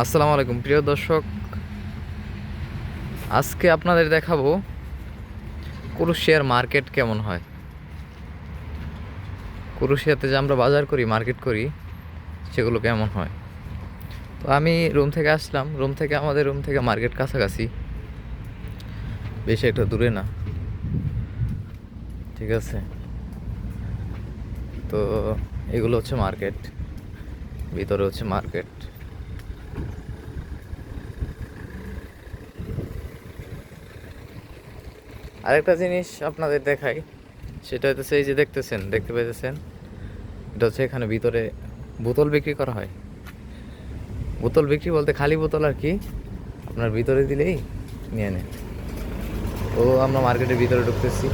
আসসালামু আলাইকুম প্রিয় দর্শক, আজকে আপনাদের দেখাবো কুরুশিয়ার মার্কেট কেমন হয়। কুরুশিয়াতে যে আমরা বাজার করি, মার্কেট করি, সেগুলো কেমন হয়। তো আমি রুম থেকে আসলাম, আমাদের রুম থেকে মার্কেট কাছাকাছি, বেশি একটা দূরে না, ঠিক আছে। তো এগুলো হচ্ছে মার্কেট, ভিতরে হচ্ছে মার্কেট। আরেকটা জিনিস আপনাদের দেখাই, সেটা হচ্ছে এই যে দেখতে পাইতেছেন, এটা হচ্ছে এখানে ভিতরে বোতল বিক্রি করা হয়। বোতল বিক্রি বলতে খালি বোতল আর কি, আপনার ভিতরে দিলেই নিয়ে নেন। তো আমরা মার্কেটের ভিতরে ঢুকতেছি।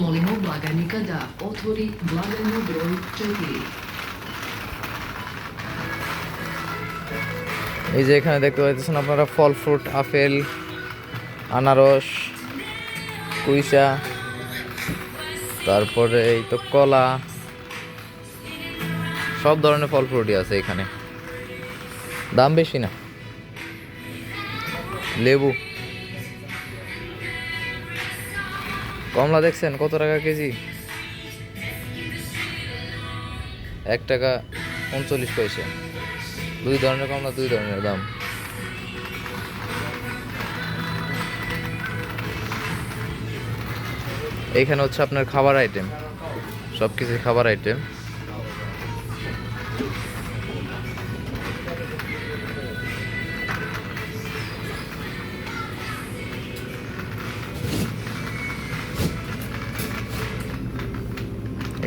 Molimo blagajnika da otvori blagajnu broj 4. এই যে এখানে দেখতে পাচ্ছেন আপনারা ফল ফ্রুট, আপেল, আনারস, কুইশা, তারপরে এই তো কলা, সব ধরনের ফল ফ্রুটই আছে এখানে, দাম বেশি না। লেবু, কমলা দেখছেন কত টাকা কেজি? 1 টাকা 39 পয়সা। দুই ধরনের কমলা, দুই ধরনের দাম। এইখানে হচ্ছে আপনার খাবার আইটেম, সব কিছু খাবার আইটেম।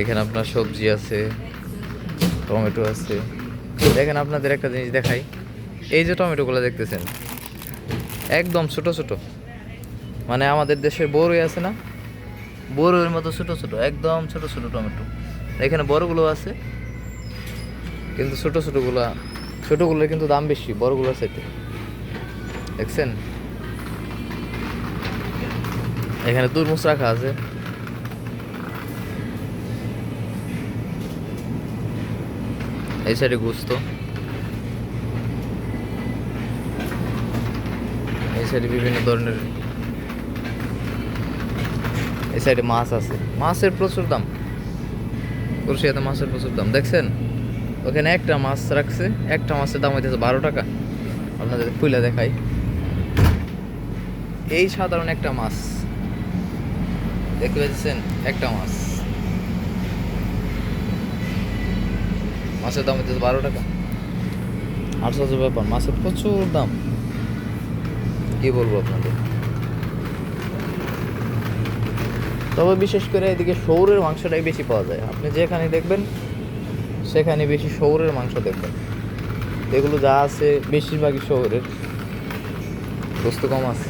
এখানে আপনার সবজি আছে, টমেটো আছে। দেখেন আপনাদের একটা জিনিস দেখাই, এই যে টমেটোগুলো দেখতেছেন, একদম ছোট ছোট, মানে আমাদের দেশের বড়ই আছে না, বড়ইয়ের মতো ছোট ছোট, একদম ছোট ছোট টমেটো। এখানে বড়গুলো আছে, কিন্তু ছোটগুলোর কিন্তু দাম বেশি বড়গুলোর চাইতে। দেখছেন এখানে তরমুজ রাখা আছে। এই সাইডে গোস্ত, এই সাইডে বিভিন্ন ধরনের, এই সাইডে মাছ আছে, মাছের প্রচুর দাম। কুরুশিয়াতে মাছের প্রচুর দাম। দেখছেন ওখানে একটা মাছ রাখছে, একটা মাছের দাম হইতেছে 12 টাকা। আপনাদের খুলে দেখাই, এই সাধারণ একটা মাছ দেখতে পাচ্ছেন, একটা মাছের দাম হইতেছে 12 টাকা। আশ্চর্য ব্যাপার, মাছের প্রচুর দাম, কি বলবো আপনাদের। তবে বিশেষ করে এদিকে শৌরের মাংসটাই বেশি পাওয়া যায়। আপনি যেখানে দেখবেন সেখানে বেশি শৌরের মাংস দেখবেন। এগুলো যা আছে বেশিরভাগই শহরের, বস্তু কম আছে।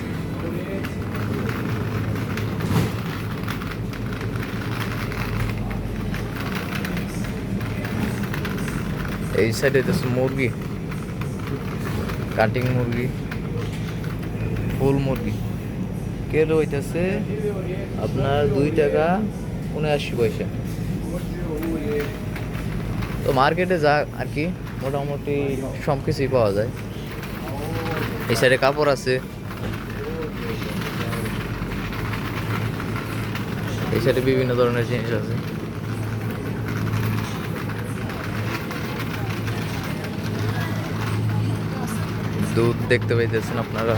এই সাইডে হচ্ছে মুরগি, কাটিং মুরগি, ফুল মুরগি, কেলো হইতেছে আপনার 2 টাকা 79 পয়সা। তো মার্কেটে যা আর কি মোটামুটি সব কিছুই পাওয়া যায়। এই সাইডে কাপড় আছে, এই সাইডে বিভিন্ন ধরনের জিনিস আছে। দুধ দেখতে পাইতেছেন আপনারা,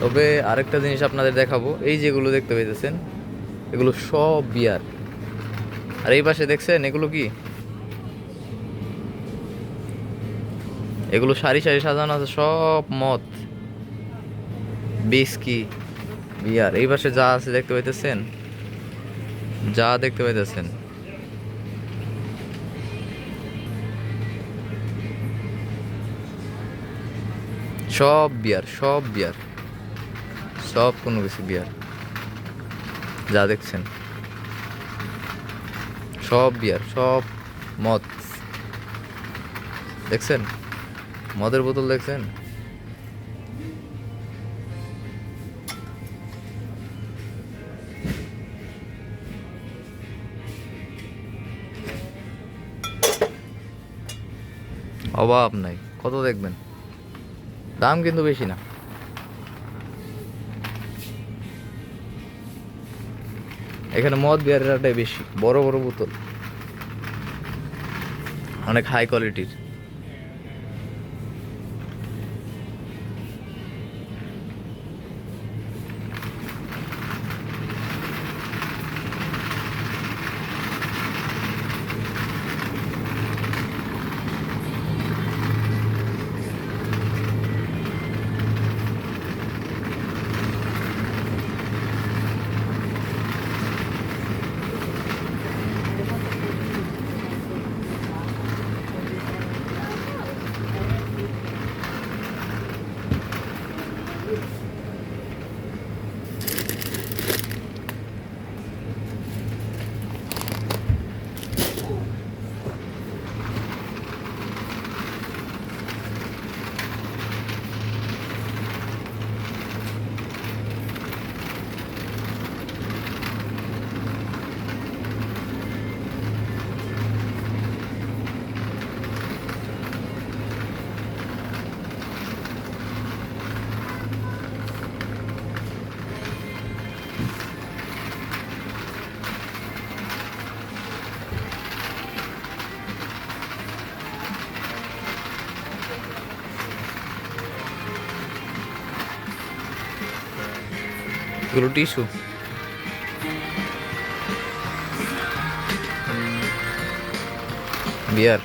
তবে আরেকটা জিনিস আপনাদের দেখাবো, এই যেগুলো দেখতে পাইতেছেন এগুলো সব বিয়ার। আর এই পাশে দেখছেন এগুলো কি, এগুলো সারি সারি সাজানো আছে, সব মদ, বিস্কি, বিয়ার। এই পাশে যা আছে দেখতে পাইতেছেন যা দেখতে পাইতেছেন সব বিয়ার, সব বিয়ার, সব কোনো কিছু বিয়ার। যা দেখছেন সব বিয়ার, সব মদ দেখছেন, মদের বোতল দেখছেন। অভাব নাই, কত দেখবেন, দাম কিন্তু বেশি না। এখানে মদ বিয়ারের আড্ডাই বেশি, বড় বড় বোতল, অনেক হাই কোয়ালিটির। এগুলো টিস্যু, বিয়ার।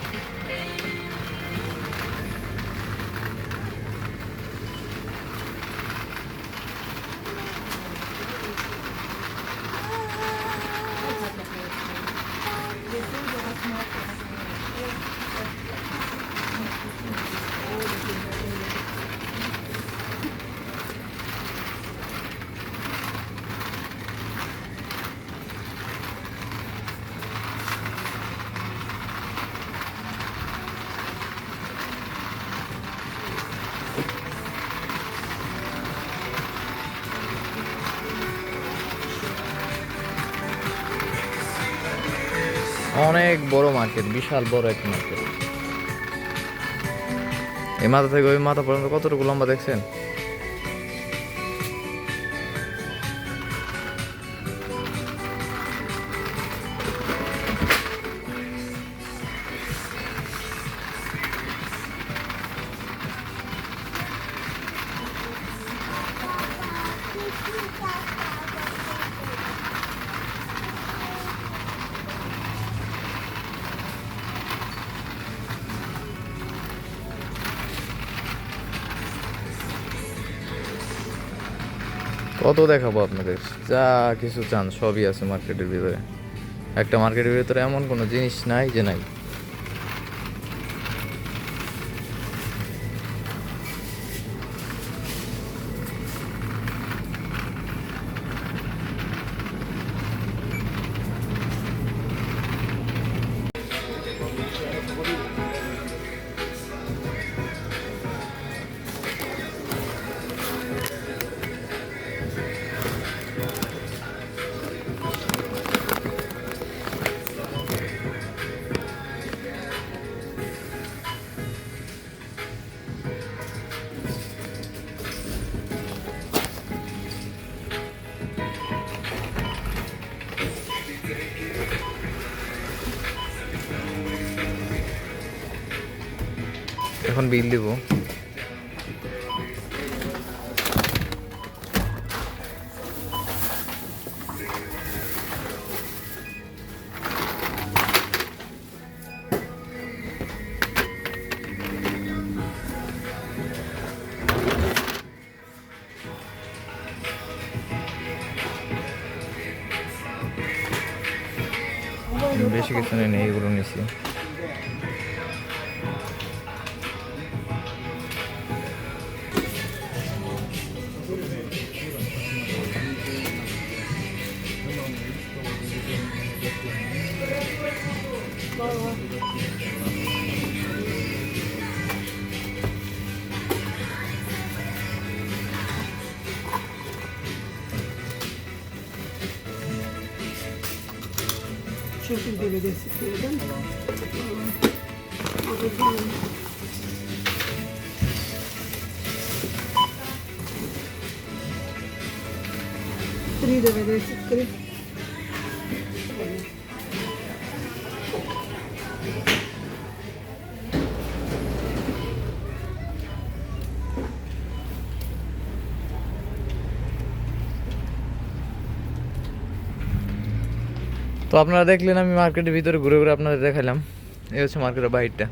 অনেক বড় মার্কেট, বিশাল বড় একটা মার্কেট। এই মাথা থেকে ওই মাথা পর্যন্ত কতটুকু লম্বা দেখছেন। কত দেখাবো আপনাদের, যা কিছু চান সবই আছে মার্কেটের ভিতরে। একটা মার্কেটের ভিতরে এমন কোনো জিনিস নাই যে নাই। এখন বিল দিব। বেশি কিছু নেই, এইগুলো নিছি। Şekilde vedesi söyledim. Tri de vedesi, tri. তো আপনারা দেখলেন আমি মার্কেটের ভিতরে ঘুরে ঘুরে আপনাদের দেখালাম। এই হচ্ছে মার্কেটের বাইরটা।